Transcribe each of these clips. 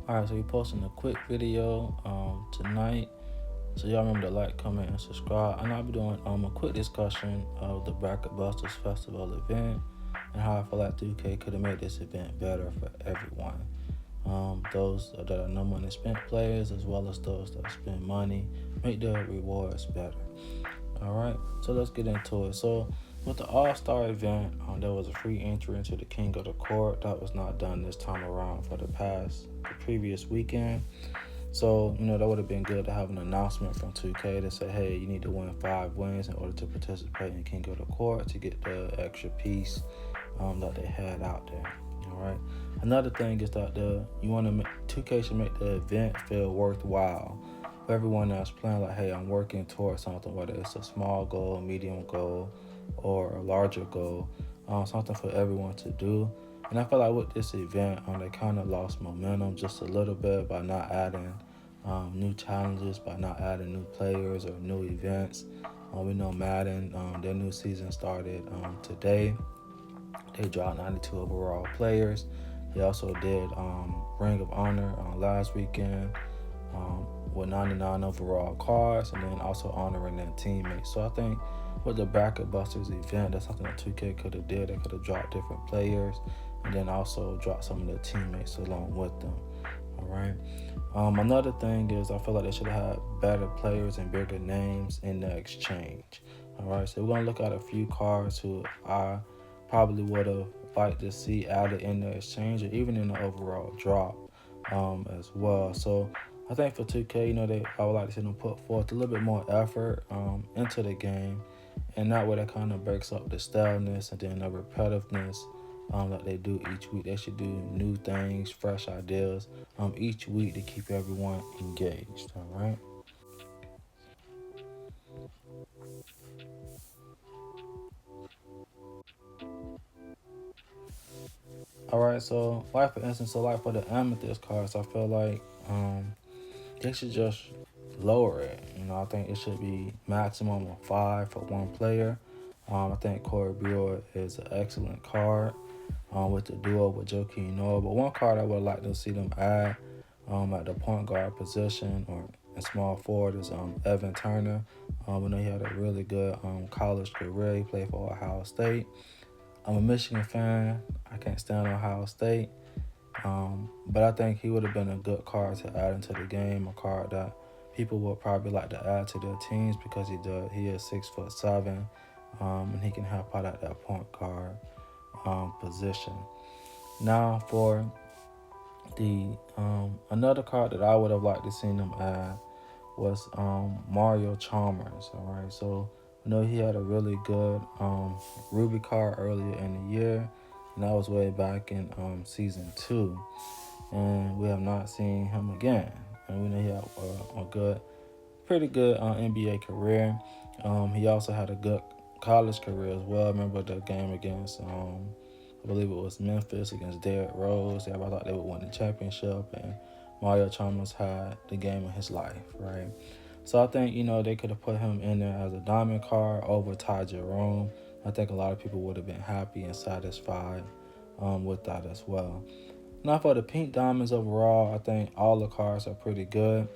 Alright, so we posting a quick video tonight. So y'all remember to like, comment, and subscribe. And I'll be doing a quick discussion of the Bracket Busters Festival event and how I feel like 2K could have made this event better for everyone. Those that are no money spent players as well as those that spend money, make their rewards better. Alright, so let's get into it. So with the All-Star event, there was a free entry into the King of the Court. That was not done this time around for the previous weekend. So, that would have been good to have an announcement from 2K to say, hey, you need to win 5 wins in order to participate in King of the Court to get the extra piece that they had out there. All right. Another thing is that 2K should make the event feel worthwhile for everyone that's playing. Like, hey, I'm working towards something, whether it's a small goal, medium goal, or a larger goal, something for everyone to do. And I feel like with this event, they kind of lost momentum just a little bit by not adding new challenges, by not adding new players or new events. We know Madden, their new season started today. They dropped 92 overall players. They also did Ring of Honor last weekend with 99 overall cards, and then also honoring their teammates. So I think with the Bracket Busters event, that's something that 2K could have did. They could have dropped different players and then also dropped some of their teammates along with them. All right. Another thing is I feel like they should have had better players and bigger names in the exchange. All right. So we're going to look at a few cards who I probably would have liked to see added in the exchange or even in the overall drop as well. So I think for 2K, I would like to see them put forth a little bit more effort into the game, and that way that kind of breaks up the staleness and then the repetitiveness that they do each week. They should do new things, fresh ideas each week to keep everyone engaged. All right. All right. So, like for instance, like for the amethyst cards, I feel like they should just lower it. I think it should be maximum of 5 for one player. I think Corey Brewer is an excellent card with the duo with Joakim Noah. But one card I would like to see them add at the point guard position or in small forward is Evan Turner. We know he had a really good college career. He played for Ohio State. I'm a Michigan fan. I can't stand Ohio State. But I think he would have been a good card to add into the game, a card that people would probably like to add to their teams because he is 6'7", and he can help out at that point guard position. Now for the another card that I would have liked to see them add was Mario Chalmers. All right, so I know he had a really good Ruby card earlier in the year, and that was way back in season 2, and we have not seen him again. And we know he had a pretty good NBA career. He also had a good college career as well. I remember the game against I believe it was Memphis against Derrick Rose. Everybody thought they would win the championship, and Mario Chalmers had the game of his life, right? So I think, they could have put him in there as a diamond card over Ty Jerome. I think a lot of people would have been happy and satisfied with that as well. Now for the pink diamonds overall, I think all the cards are pretty good.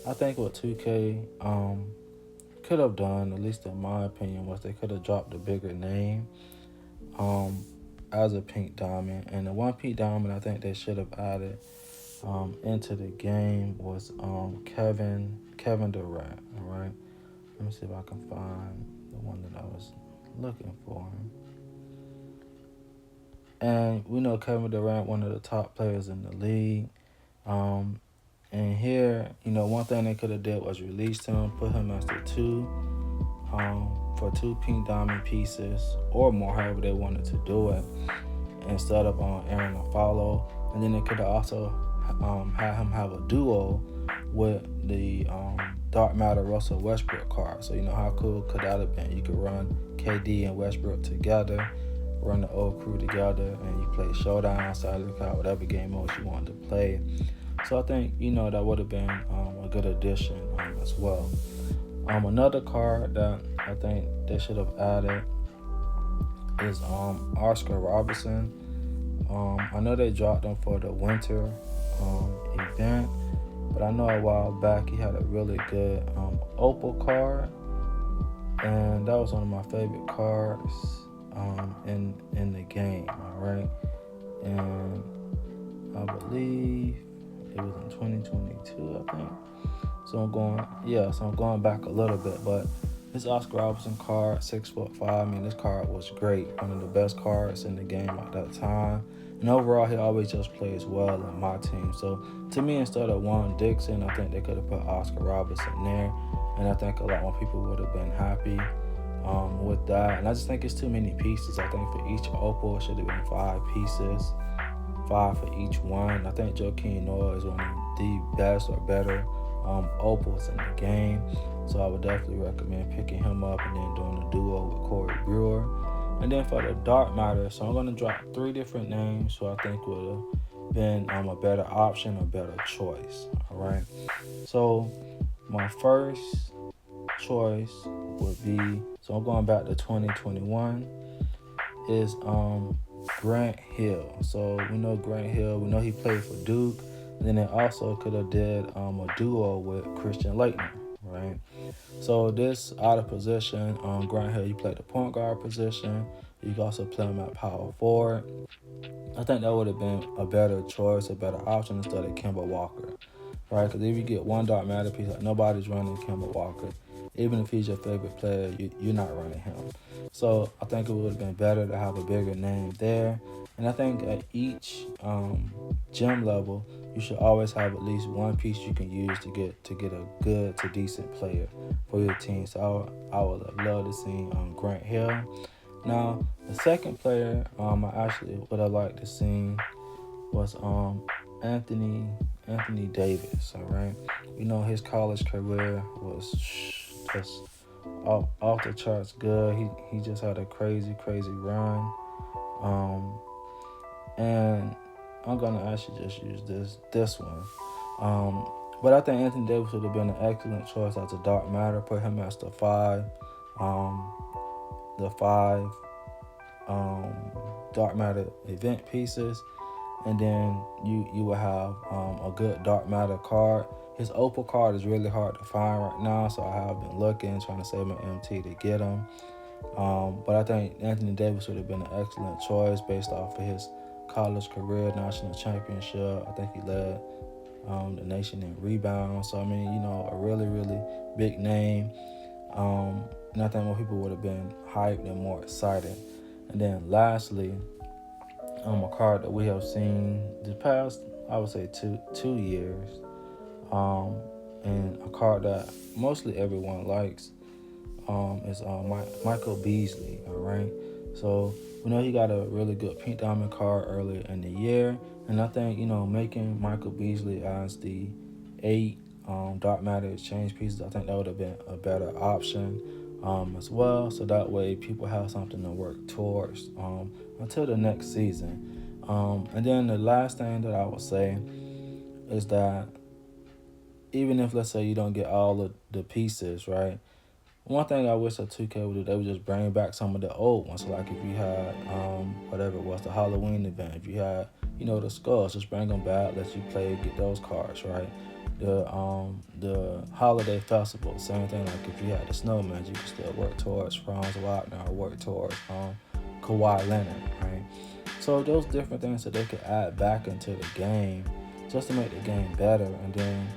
I think what 2K could have done, at least in my opinion, was they could have dropped a bigger name as a pink diamond. And the one pink diamond I think they should have added into the game was Kevin Durant. All right, let me see if I can find the one that I was looking for. And we know Kevin Durant, one of the top players in the league. And here, one thing they could have did was released him, put him as the 2 for 2 pink diamond pieces or more, however they wanted to do it, instead of Aaron Aflalo. And then they could have also had him have a duo with the Dark Matter Russell Westbrook card. So how cool could that have been? You could run KD and Westbrook together, run the old crew together, and you play Showdown, Salary Card, whatever game mode you wanted to play. So I think, that would have been a good addition as well. Another card that I think they should have added is Oscar Robertson. I know they dropped them for the winter event, but I know a while back he had a really good opal card, and that was one of my favorite cards in the game. All right, and I believe it was in 2022, I think. So I'm going back a little bit, but this Oscar Robertson card, 6'5". I mean, this card was great. One of the best cards in the game at that time. And overall, he always just plays well on my team. So to me, instead of Juan Dixon, I think they could have put Oscar Robertson there, and I think a lot more people would have been happy with that. And I just think it's too many pieces. I think for each opal, it should have been 5 pieces, 5 for each one. I think MyTEAM No is one of the best or better opals in the game. So I would definitely recommend picking him up and then doing a duo with Corey Brewer. And then for the dark matter, so I'm going to drop 3 different names who I think would have been a better option or better choice. All right. So my first choice would be, so I'm going back to 2021, is Grant Hill. So we know Grant Hill. We know he played for Duke. And then they also could have did a duo with Christian Laettner, right? So this out of position, Grant Hill, you played the point guard position. You can also play him at power forward. I think that would have been a better choice, a better option instead of Kemba Walker, right? Because if you get one dark matter piece, like nobody's running Kemba Walker. Even if he's your favorite player, you're not running him. So I think it would have been better to have a bigger name there. And I think at each gym level, you should always have at least one piece you can use to get a good to decent player for your team. So I would have loved to see Grant Hill. Now, the second player I actually would have liked to see was Anthony Davis. All right, you know his college career was just off the charts good. He just had a crazy run. And I'm gonna actually just use this one. But I think Anthony Davis would have been an excellent choice as a dark matter. Put him as the 5 dark matter event pieces, and then you will have a good dark matter card. His opal card is really hard to find right now, so I have been looking, trying to save my MT to get him. But I think Anthony Davis would have been an excellent choice based off of his college career, national championship. I think he led the nation in rebounds. So, I mean, you know, a really big name. And I think more people would have been hyped and more excited. And then lastly, a card that we have seen the past, I would say, two years. And a card that mostly everyone likes is Michael Beasley, all right? So we know he got a really good pink diamond card earlier in the year, and I think, you know, making Michael Beasley as the 8 dark matter exchange pieces, I think that would have been a better option as well, so that way people have something to work towards until the next season. And then the last thing that I would say is that even if, let's say, you don't get all of the pieces, right? One thing I wish that 2K would do, they would just bring back some of the old ones. So like if you had, whatever it was, the Halloween event, if you had, you know, the skulls, just bring them back, let you play, get those cards, right? The holiday festival, same thing. Like if you had the snowman, you could still work towards Franz Wagner or work towards Kawhi Leonard, right? So those different things that they could add back into the game just to make the game better. And then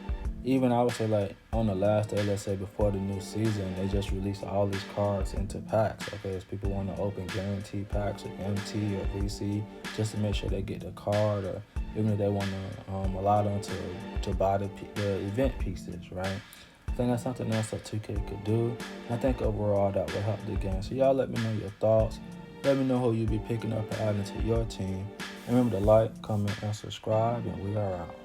even I would say, like, on the last day, let's say before the new season, they just released all these cards into packs. Okay, if people want to open guaranteed packs with MT or VC just to make sure they get the card, or even if they want to allow them to buy the event pieces, right? I think that's something else that 2K could do. And I think overall that would help the game. So y'all let me know your thoughts. Let me know who you'll be picking up and adding to your team. And remember to like, comment, and subscribe, and we are out.